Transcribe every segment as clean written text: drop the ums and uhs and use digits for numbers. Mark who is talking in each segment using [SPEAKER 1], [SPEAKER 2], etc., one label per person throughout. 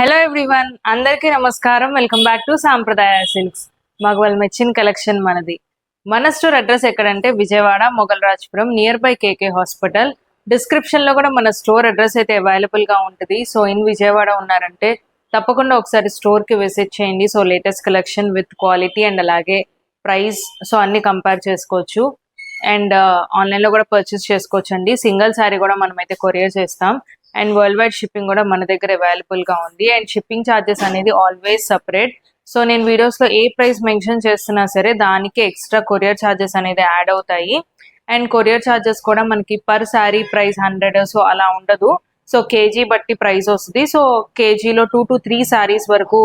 [SPEAKER 1] Hello everyone, అందరికీ నమస్కారం. Welcome back to సాంప్రదాయ సిల్క్స్. మగవాళ్ళ మెచ్చిన కలెక్షన్ మనది. మన స్టోర్ అడ్రస్ ఎక్కడంటే Vijayawada Moghalrajpuram, near by KK hospital. Description లో కూడా మన స్టోర్ అడ్రస్ అయితే అవైలబుల్ గా ఉంటుంది. సో ఇన్ విజయవాడ ఉన్నారంటే తప్పకుండా ఒకసారి స్టోర్ కి విజిట్ చేయండి. So latest collection with quality and అలాగే ప్రైస్ సో అన్ని కంపేర్ చేసుకోవచ్చు. అండ్ ఆన్లైన్ లో కూడా పర్చేస్ చేసుకోవచ్చు అండి. సింగిల్ శారీ కూడా మనం అయితే కొరియర్ చేస్తాం. అండ్ వరల్డ్ వైడ్ షిప్పింగ్ కూడా మన దగ్గర అవైలబుల్ గా ఉంది. అండ్ షిప్పింగ్ ఛార్జెస్ అనేది ఆల్వేస్ సపరేట్. సో నేను వీడియోస్ లో ఏ ప్రైస్ మెన్షన్ చేస్తున్నా సరే దానికి ఎక్స్ట్రా కొరియర్ ఛార్జెస్ అనేది యాడ్ అవుతాయి. అండ్ కొరియర్ ఛార్జెస్ కూడా మనకి పర్ శారీ ప్రైస్ 100 సో అలా ఉండదు. సో కేజీ బట్టి ప్రైస్ వస్తుంది. సో కేజీలో 2 to 3 శారీస్ వరకు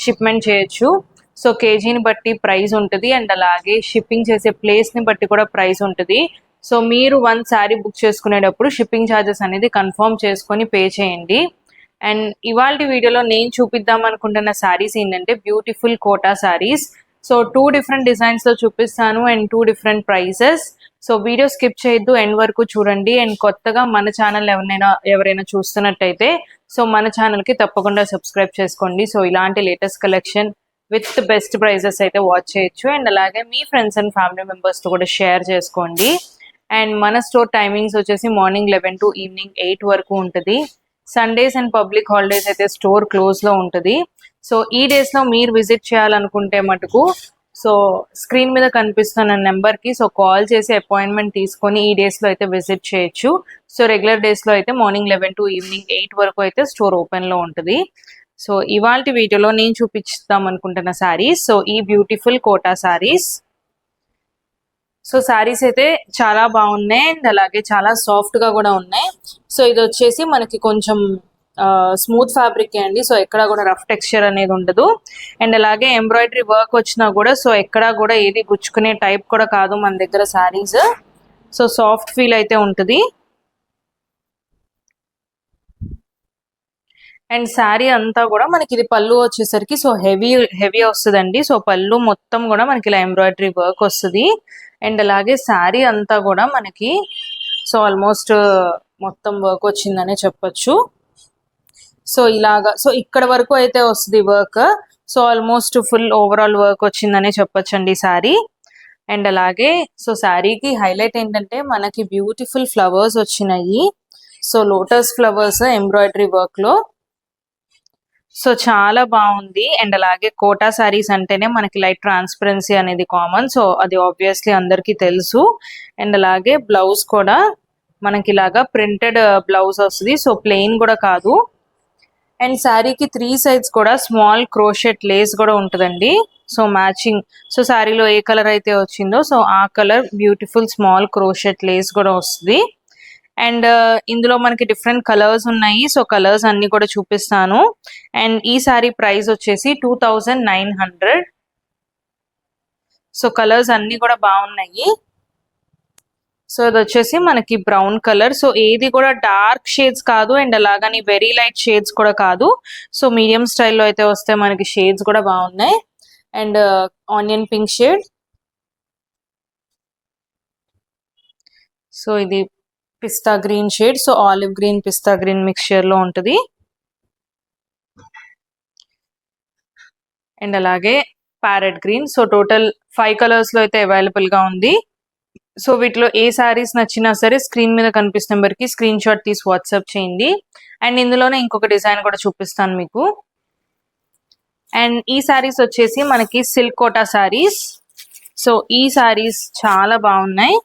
[SPEAKER 1] షిప్మెంట్ చేయొచ్చు. సో కేజీని బట్టి ప్రైస్ ఉంటుంది. అండ్ అలాగే షిప్పింగ్ చేసే ప్లేస్ ని బట్టి కూడా ప్రైస్ ఉంటుంది. సో మీరు 1 శారీ బుక్ చేసుకునేటప్పుడు షిప్పింగ్ ఛార్జెస్ అనేది కన్ఫర్మ్ చేసుకొని పే చేయండి. అండ్ ఇవాళ వీడియోలో నేను చూపిద్దాం అనుకుంటున్న శారీస్ ఏంటంటే beautiful Kota saris. So 2 different designs లో చూపిస్తాను and 2 different prices. So video skip చేయొద్దు, ఎండ్ వరకు చూడండి. అండ్ కొత్తగా మన ఛానల్ ఎవరైనా చూస్తున్నట్టయితే సో మన ఛానల్ కి తప్పకుండా సబ్స్క్రైబ్ చేసుకోండి. సో ఇలాంటి latest collection with best prices అయితే వాచ్ చేయొచ్చు. అండ్ అలాగే మీ ఫ్రెండ్స్ అండ్ ఫ్యామిలీ మెంబర్స్ తో కూడా షేర్ చేసుకోండి. అండ్ మన స్టోర్ టైమింగ్స్ వచ్చేసి మార్నింగ్ 11 to ఈవినింగ్ 8 వరకు ఉంటుంది. సండేస్ అండ్ పబ్లిక్ హాలిడేస్ అయితే స్టోర్ క్లోజ్ లో ఉంటుంది. సో ఈ డేస్ లో మీరు విజిట్ చేయాలనుకుంటే మటుకు సో స్క్రీన్ మీద కనిపిస్తున్న నెంబర్ కి సో కాల్ చేసి అపాయింట్మెంట్ తీసుకొని ఈ డేస్ లో అయితే విజిట్ చేయొచ్చు. సో రెగ్యులర్ డేస్ లో అయితే మార్నింగ్ 11 to ఈవినింగ్ 8 వరకు అయితే స్టోర్ ఓపెన్ లో ఉంటుంది. సో ఇవాళ వీడియోలో నేను చూపిస్తాం అనుకుంటున్న శారీస్ సో ఈ బ్యూటిఫుల్ కోటా శారీస్. సో శారీస్ అయితే చాలా బాగున్నాయి అండ్ అలాగే చాలా సాఫ్ట్ గా కూడా ఉన్నాయి. సో ఇది వచ్చేసి మనకి కొంచెం స్మూత్ ఫ్యాబ్రిక్ అండి. సో ఎక్కడ కూడా రఫ్ టెక్స్చర్ అనేది ఉండదు. అండ్ అలాగే ఎంబ్రాయిడరీ వర్క్ వచ్చినా కూడా సో ఎక్కడ కూడా ఏది గుచ్చుకునే టైప్ కూడా కాదు మన దగ్గర శారీస్. సో సాఫ్ట్ ఫీల్ అయితే ఉంటుంది. అండ్ శారీ అంతా కూడా మనకి ఇది పళ్ళు వచ్చేసరికి సో హెవీ వస్తుందండి. సో పళ్ళు మొత్తం కూడా మనకి ఇలా ఎంబ్రాయిడరీ వర్క్ వస్తుంది. అండ్ అలాగే శారీ అంతా కూడా మనకి సో ఆల్మోస్ట్ మొత్తం వర్క్ వచ్చిందనే చెప్పొచ్చు. సో ఇలాగా సో ఇక్కడ వరకు అయితే వస్తుంది work. So almost full overall work వచ్చిందనే చెప్పొచ్చు అండి శారీ. అండ్ అలాగే సో శారీకి హైలైట్ ఏంటంటే మనకి బ్యూటిఫుల్ ఫ్లవర్స్ వచ్చినాయి. So lotus flowers embroidery work లో సో చాలా బాగుంది. అండ్ అలాగే కోటా శారీస్ అంటేనే మనకి లైట్ ట్రాన్స్పరెన్సీ అనేది కామన్. సో అది ఆబ్వియస్లీ అందరికీ తెలుసు. అండ్ అలాగే బ్లౌజ్ కూడా మనకి ఇలాగా ప్రింటెడ్ బ్లౌజ్ వస్తుంది. సో ప్లెయిన్ కూడా కాదు. అండ్ శారీకి 3 సైడ్స్ కూడా స్మాల్ క్రోషెట్ లేస్ కూడా ఉంటుందండి. సో మ్యాచింగ్ సో శారీలో ఏ కలర్ అయితే వచ్చిందో సో ఆ colour beautiful small crochet lace కూడా వస్తుంది. అండ్ ఇందులో మనకి డిఫరెంట్ కలర్స్ ఉన్నాయి. సో కలర్స్ అన్ని కూడా చూపిస్తాను. అండ్ ఈ సారీ ప్రైస్ వచ్చేసి 2900. సో కలర్స్ అన్ని కూడా బాగున్నాయి. సో ఇది వచ్చేసి మనకి బ్రౌన్ కలర్. సో ఏది కూడా డార్క్ షేడ్స్ కాదు అండ్ అలాగని వెరీ లైట్ షేడ్స్ కూడా కాదు. సో మీడియం స్టైల్లో అయితే వస్తే మనకి షేడ్స్ కూడా బాగున్నాయి. And onion pink shade. So ఇది pista green shade. So olive green pista green mixture లో ఉంటుంది. అండ్ అలాగే parrot green. So total 5 colours లో అయితే అవైలబుల్ గా ఉంది. సో వీటిలో ఏ శారీస్ నచ్చినా సరే స్క్రీన్ మీద కనిపిస్తున్న నెంబర్ కి స్క్రీన్ షాట్ తీసి వాట్సాప్ చేయండి. అండ్ ఇందులోనే ఇంకొక డిజైన్ కూడా చూపిస్తాను మీకు. అండ్ ఈ శారీస్ వచ్చేసి మనకి సిల్క్ కోటా శారీస్. సో ఈ శారీస్ చాలా బాగున్నాయి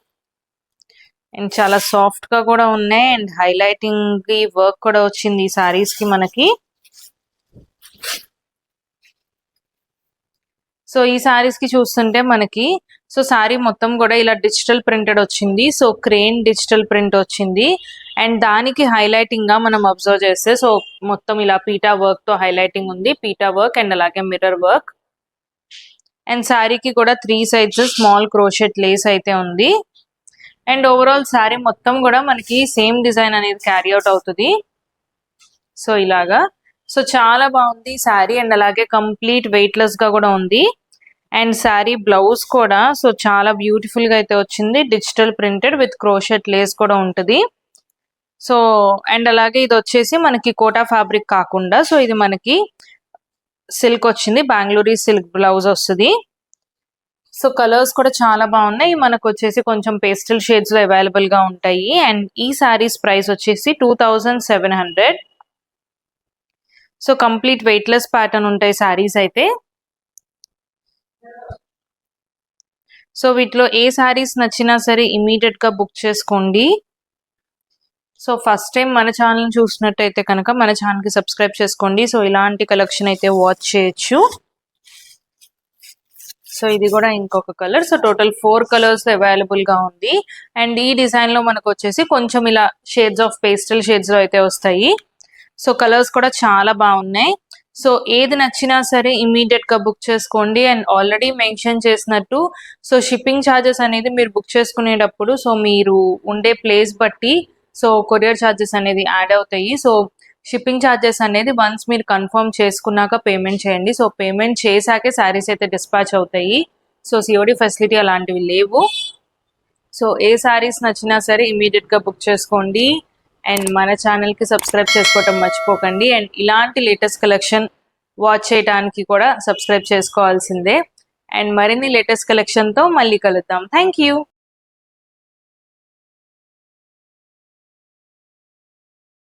[SPEAKER 1] అండ్ చాలా సాఫ్ట్ గా కూడా ఉన్నాయి. అండ్ హైలైటింగ్ వర్క్ కూడా వచ్చింది ఈ శారీస్ కి మనకి. సో ఈ శారీస్ కి చూస్తుంటే మనకి సో శారీ మొత్తం కూడా ఇలా డిజిటల్ ప్రింటెడ్ వచ్చింది. సో క్రేన్ డిజిటల్ ప్రింట్ వచ్చింది. అండ్ దానికి హైలైటింగ్ గా మనం అబ్జర్వ్ చేస్తే సో మొత్తం ఇలా పీటా వర్క్ తో హైలైటింగ్ ఉంది. పీటా వర్క్ అండ్ అలాగే మిర్రర్ వర్క్. అండ్ శారీకి కూడా 3 సైడ్స్ స్మాల్ క్రోషెట్ లేస్ అయితే ఉంది. అండ్ ఓవరాల్ శారీ మొత్తం కూడా మనకి సేమ్ డిజైన్ అనేది క్యారీ అవుట్ అవుతుంది. సో ఇలాగా సో చాలా బాగుంది శారీ. అండ్ అలాగే కంప్లీట్ వెయిట్ లెస్ గా కూడా ఉంది. అండ్ శారీ బ్లౌజ్ కూడా సో చాలా బ్యూటిఫుల్ గా అయితే వచ్చింది. Digital printed with crochet lace కూడా ఉంటుంది. సో అండ్ అలాగే ఇది వచ్చేసి మనకి కోటా ఫ్యాబ్రిక్ కాకుండా సో ఇది మనకి సిల్క్ వచ్చింది, బెంగళూరు సిల్క్ బ్లౌజ్ వస్తుంది. సో కలర్స్ కూడా చాలా బాగున్నాయి. మనకు వచ్చేసి కొంచెం పేస్టల్ షేడ్స్ లో అవైలబుల్ గా ఉంటాయి. అండ్ ఈ సారీస్ ప్రైస్ వచ్చేసి 2700. సో కంప్లీట్ వెయిట్లెస్ ప్యాటర్న్ ఉంటాయి సారీస్ అయితే. సో వీటిలో ఏ సారీస్ నచ్చినా సరే ఇమీడియట్ గా బుక్ చేసుకోండి. సో ఫస్ట్ టైం మన ఛానల్ చూసినట్టయితే కనుక మన ఛానల్ కి సబ్స్క్రైబ్ చేసుకోండి. సో ఇలాంటి కలెక్షన్ అయితే వాచ్ చేయొచ్చు. సో ఇది కూడా ఇంకొక colour. So total 4 colours available గా ఉంది. అండ్ ఈ డిజైన్ లో మనకు వచ్చేసి కొంచెం ఇలా షేడ్స్ ఆఫ్ పేస్టల్ షేడ్స్ లో అయితే వస్తాయి. సో కలర్స్ కూడా చాలా బాగున్నాయి. సో ఏది నచ్చినా సరే ఇమీడియట్ గా బుక్ చేసుకోండి. అండ్ ఆల్రెడీ మెన్షన్ చేసినట్టు సో షిప్పింగ్ ఛార్జెస్ అనేది మీరు బుక్ చేసుకునేటప్పుడు సో మీరు ఉండే ప్లేస్ బట్టి సో కొరియర్ ఛార్జెస్ అనేది యాడ్ అవుతాయి. సో షిప్పింగ్ ఛార్జెస్ అనేది వన్స్ మీరు కన్ఫర్మ్ చేసుకున్నాక పేమెంట్ చేయండి. సో పేమెంట్ చేశాకే శారీస్ అయితే డిస్పాచ్ అవుతాయి. సో సిఓడి ఫెసిలిటీ అలాంటివి లేవు. సో ఏ శారీస్ నచ్చినా సరే ఇమీడియట్ గా బుక్ చేసుకోండి. అండ్ మన ఛానల్ కి సబ్స్క్రైబ్ చేసుకోవటం మర్చిపోకండి. అండ్ ఇలాంటి లేటెస్ట్ కలెక్షన్ వాచ్ చేయడానికి కూడా సబ్స్క్రైబ్ చేసుకోవాల్సిందే. అండ్ మరిన్ని లేటెస్ట్ కలెక్షన్ తో మళ్ళీ కలుద్దాం. Thank you.